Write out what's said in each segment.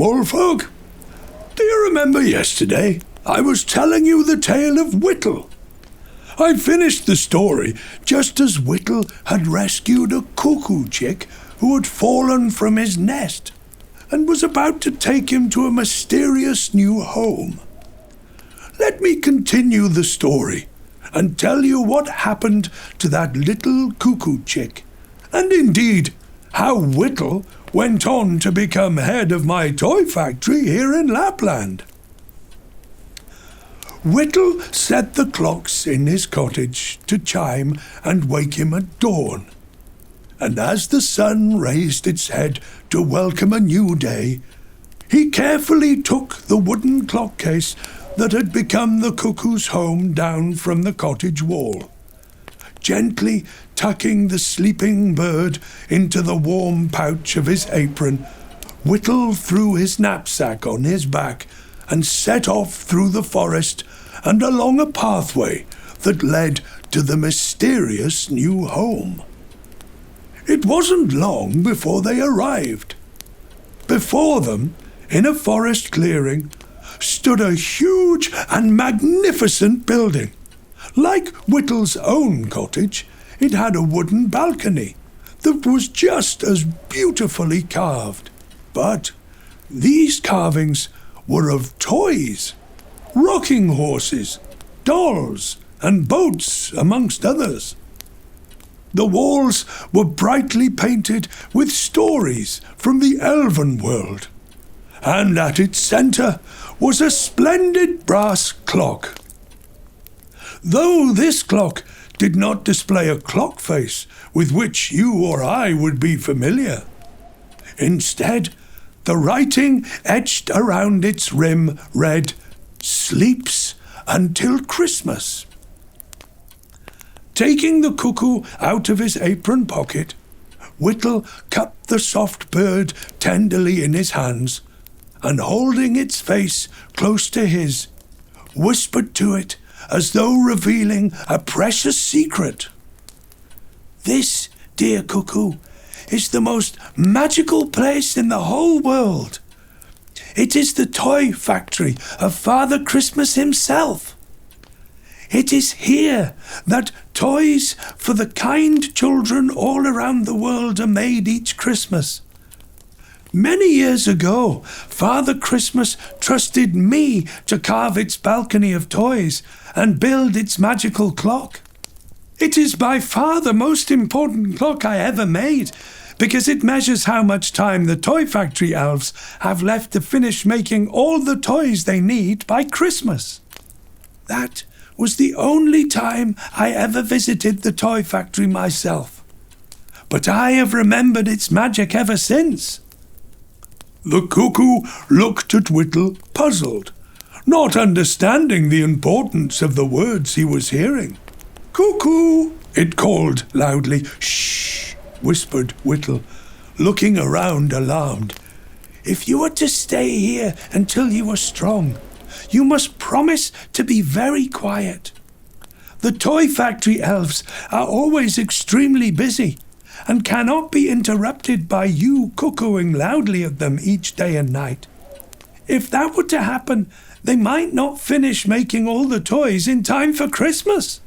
small folk. Do you remember yesterday I was telling you the tale of Whittle? I finished the story just as Whittle had rescued a cuckoo chick who had fallen from his nest and was about to take him to a mysterious new home. Let me continue the story and tell you what happened to that little cuckoo chick, and indeed how Whittle went on to become head of my toy factory here in Lapland. Whittle set the clocks in his cottage to chime and wake him at dawn. And as the sun raised its head to welcome a new day, he carefully took the wooden clock case that had become the cuckoo's home down from the cottage wall. Gently tucking the sleeping bird into the warm pouch of his apron, Whittle threw his knapsack on his back and set off through the forest and along a pathway that led to the mysterious new home. It wasn't long before they arrived. Before them, in a forest clearing, stood a huge and magnificent building. Like Whittle's own cottage, it had a wooden balcony that was just as beautifully carved. But these carvings were of toys, rocking horses, dolls, and boats, amongst others. The walls were brightly painted with stories from the elven world, and at its centre was a splendid brass clock. Though this clock did not display a clock face with which you or I would be familiar. Instead, the writing etched around its rim read, "Sleeps until Christmas." Taking the cuckoo out of his apron pocket, Whittle cupped the soft bird tenderly in his hands, and holding its face close to his, whispered to it as though revealing a precious secret. "This, dear cuckoo, is the most magical place in the whole world. It is the toy factory of Father Christmas himself. It is here that toys for the kind children all around the world are made each Christmas. Many years ago, Father Christmas trusted me to carve its balcony of toys and build its magical clock. It is by far the most important clock I ever made, because it measures how much time the toy factory elves have left to finish making all the toys they need by Christmas. That was the only time I ever visited the toy factory myself, but I have remembered its magic ever since." The cuckoo looked at Whittle, puzzled, not understanding the importance of the words he was hearing. "Cuckoo!" it called loudly. "Shh!" whispered Whittle, looking around alarmed. "If you are to stay here until you are strong, you must promise to be very quiet. The toy factory elves are always extremely busy and cannot be interrupted by you cuckooing loudly at them each day and night. If that were to happen, they might not finish making all the toys in time for Christmas.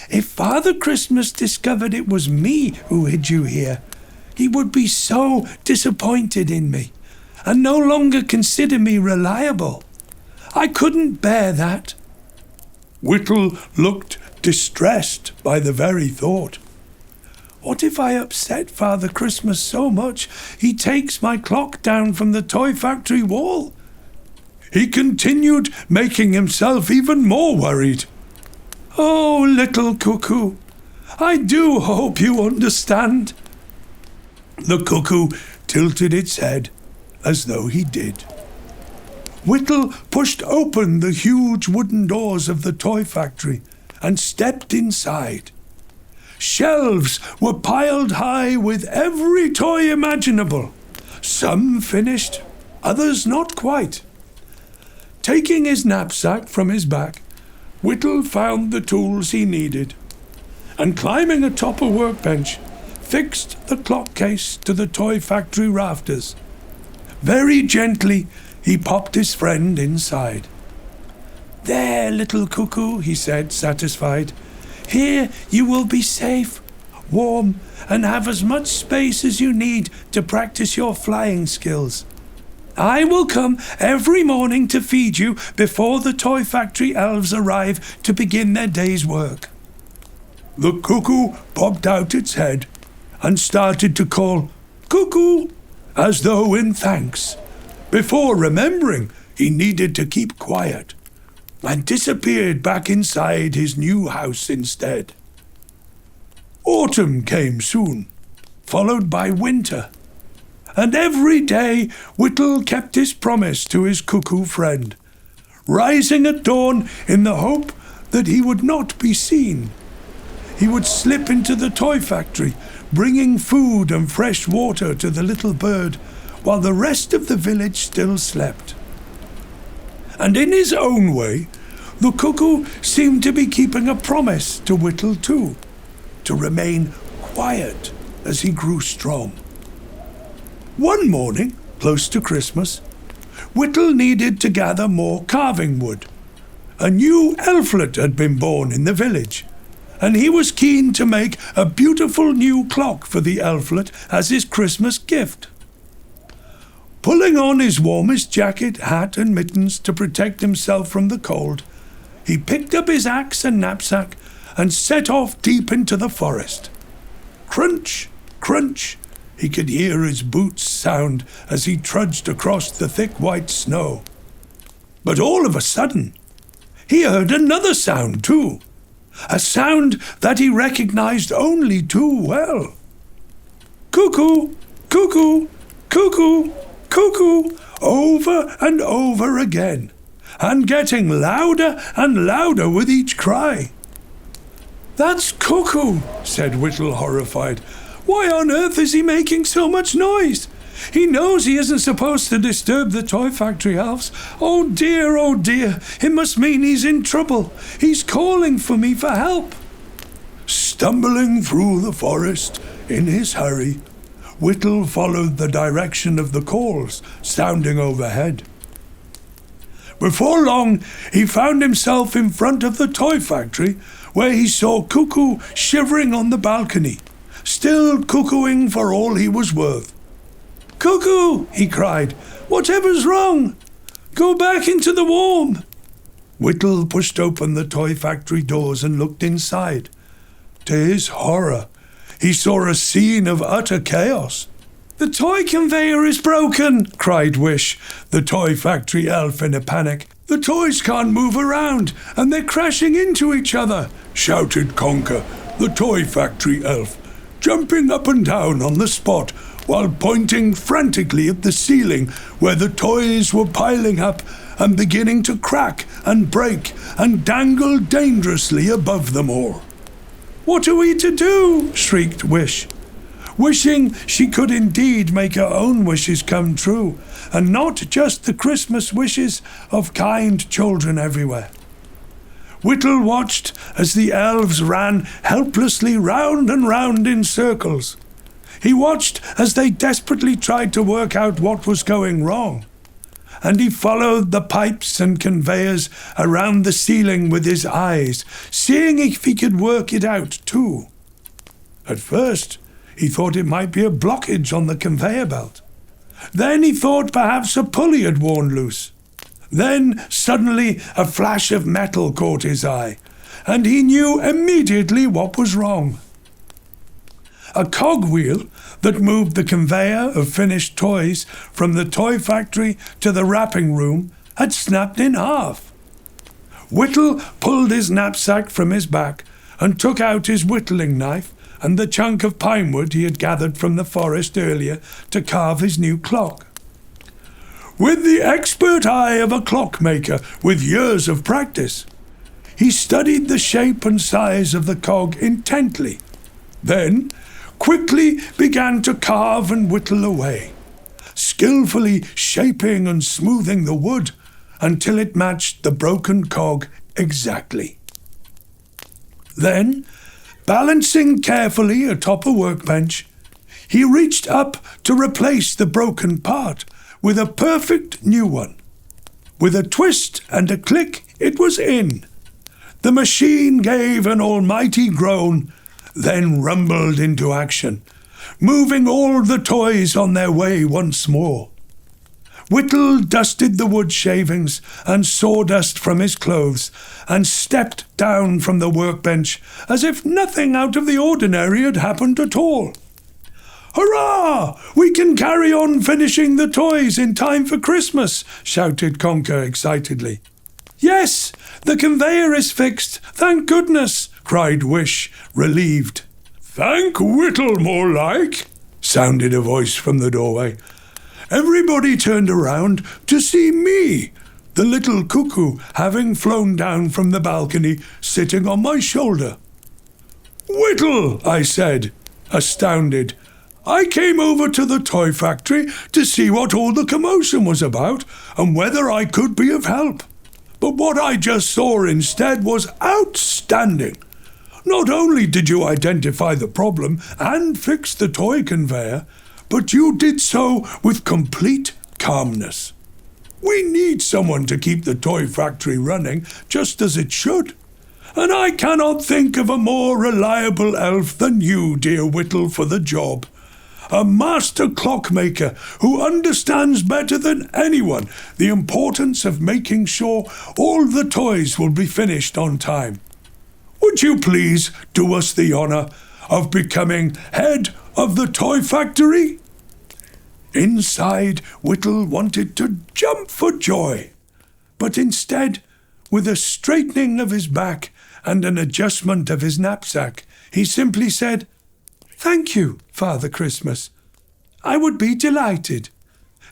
If Father Christmas discovered it was me who hid you here, he would be so disappointed in me and no longer consider me reliable. I couldn't bear that." Whittle looked distressed by the very thought. "What if I upset Father Christmas so much he takes my clock down from the toy factory wall?" He continued, making himself even more worried. "Oh, little cuckoo, I do hope you understand." The cuckoo tilted its head as though he did. Whittle pushed open the huge wooden doors of the toy factory and stepped inside. Shelves were piled high with every toy imaginable, some finished, others not quite. Taking his knapsack from his back, Whittle found the tools he needed, and climbing atop a workbench, fixed the clock case to the toy factory rafters. Very gently, he popped his friend inside. "There, little cuckoo," he said, satisfied. "Here you will be safe, warm, and have as much space as you need to practice your flying skills. I will come every morning to feed you before the toy factory elves arrive to begin their day's work." The cuckoo popped out its head and started to call "cuckoo," as though in thanks, before remembering he needed to keep quiet, and disappeared back inside his new house instead. Autumn came soon, followed by winter, and every day Whittle kept his promise to his cuckoo friend, rising at dawn in the hope that he would not be seen. He would slip into the toy factory, bringing food and fresh water to the little bird, while the rest of the village still slept. And in his own way, the cuckoo seemed to be keeping a promise to Whittle too, to remain quiet as he grew strong. One morning, close to Christmas, Whittle needed to gather more carving wood. A new elflet had been born in the village, and he was keen to make a beautiful new clock for the elflet as his Christmas gift. Pulling on his warmest jacket, hat, and mittens to protect himself from the cold, he picked up his axe and knapsack and set off deep into the forest. Crunch, crunch, he could hear his boots sound as he trudged across the thick white snow. But all of a sudden, he heard another sound too, a sound that he recognized only too well. Cuckoo, cuckoo, cuckoo, cuckoo, over and over again, and getting louder and louder with each cry. "That's Cuckoo," said Whittle, horrified. "Why on earth is he making so much noise? He knows he isn't supposed to disturb the toy factory elves. Oh dear, it must mean he's in trouble. He's calling for me for help." Stumbling through the forest in his hurry, Whittle followed the direction of the calls sounding overhead. Before long, he found himself in front of the toy factory, where he saw Cuckoo shivering on the balcony, still cuckooing for all he was worth. "Cuckoo," he cried, "whatever's wrong? Go back into the warm." Whittle pushed open the toy factory doors and looked inside. To his horror, he saw a scene of utter chaos. "The toy conveyor is broken," cried Wish, the toy factory elf, in a panic. "The toys can't move around, and they're crashing into each other," shouted Conker, the toy factory elf, jumping up and down on the spot while pointing frantically at the ceiling where the toys were piling up and beginning to crack and break and dangle dangerously above them all. "What are we to do?" shrieked Wish, wishing she could indeed make her own wishes come true, and not just the Christmas wishes of kind children everywhere. Whittle watched as the elves ran helplessly round and round in circles. He watched as they desperately tried to work out what was going wrong, and he followed the pipes and conveyors around the ceiling with his eyes, seeing if he could work it out too. At first, he thought it might be a blockage on the conveyor belt. Then he thought perhaps a pulley had worn loose. Then suddenly a flash of metal caught his eye, and he knew immediately what was wrong. A cogwheel that moved the conveyor of finished toys from the toy factory to the wrapping room had snapped in half. Whittle pulled his knapsack from his back and took out his whittling knife and the chunk of pine wood he had gathered from the forest earlier to carve his new clock. With the expert eye of a clockmaker with years of practice, he studied the shape and size of the cog intently, then quickly began to carve and whittle away, skillfully shaping and smoothing the wood until it matched the broken cog exactly. Then, balancing carefully atop a workbench, he reached up to replace the broken part with a perfect new one. With a twist and a click, it was in. The machine gave an almighty groan, then rumbled into action, moving all the toys on their way once more. Whittle dusted the wood shavings and sawdust from his clothes and stepped down from the workbench as if nothing out of the ordinary had happened at all. "Hurrah! We can carry on finishing the toys in time for Christmas," shouted Conker excitedly. "Yes, the conveyor is fixed, thank goodness," cried Wish, relieved. "Thank Whittle, more like," sounded a voice from the doorway. Everybody turned around to see me, the little cuckoo, having flown down from the balcony, sitting on my shoulder. "Whittle," I said, astounded. "I came over to the toy factory to see what all the commotion was about and whether I could be of help. But what I just saw instead was outstanding. Not only did you identify the problem and fix the toy conveyor, but you did so with complete calmness. We need someone to keep the toy factory running just as it should. And I cannot think of a more reliable elf than you, dear Whittle, for the job. A master clockmaker who understands better than anyone the importance of making sure all the toys will be finished on time. Would you please do us the honor of becoming head of the toy factory?" Inside, Whittle wanted to jump for joy, but instead, with a straightening of his back and an adjustment of his knapsack, he simply said, "Thank you, Father Christmas. I would be delighted,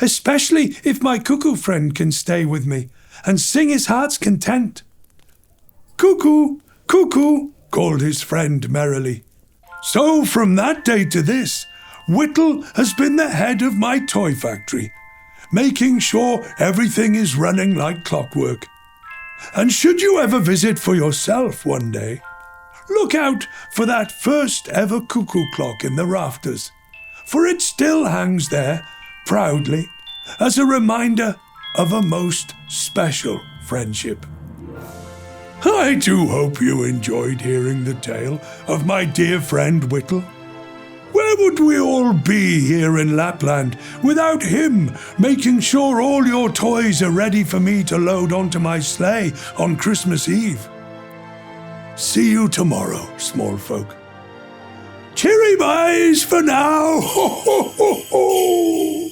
especially if my cuckoo friend can stay with me and sing his heart's content." "Cuckoo, cuckoo," called his friend merrily. So from that day to this, Whittle has been the head of my toy factory, making sure everything is running like clockwork. And should you ever visit for yourself one day, look out for that first ever cuckoo clock in the rafters, for it still hangs there proudly as a reminder of a most special friendship. I do hope you enjoyed hearing the tale of my dear friend Whittle. Where would we all be here in Lapland without him making sure all your toys are ready for me to load onto my sleigh on Christmas Eve? See you tomorrow, small folk. Cheery byes for now! Ho, ho, ho, ho!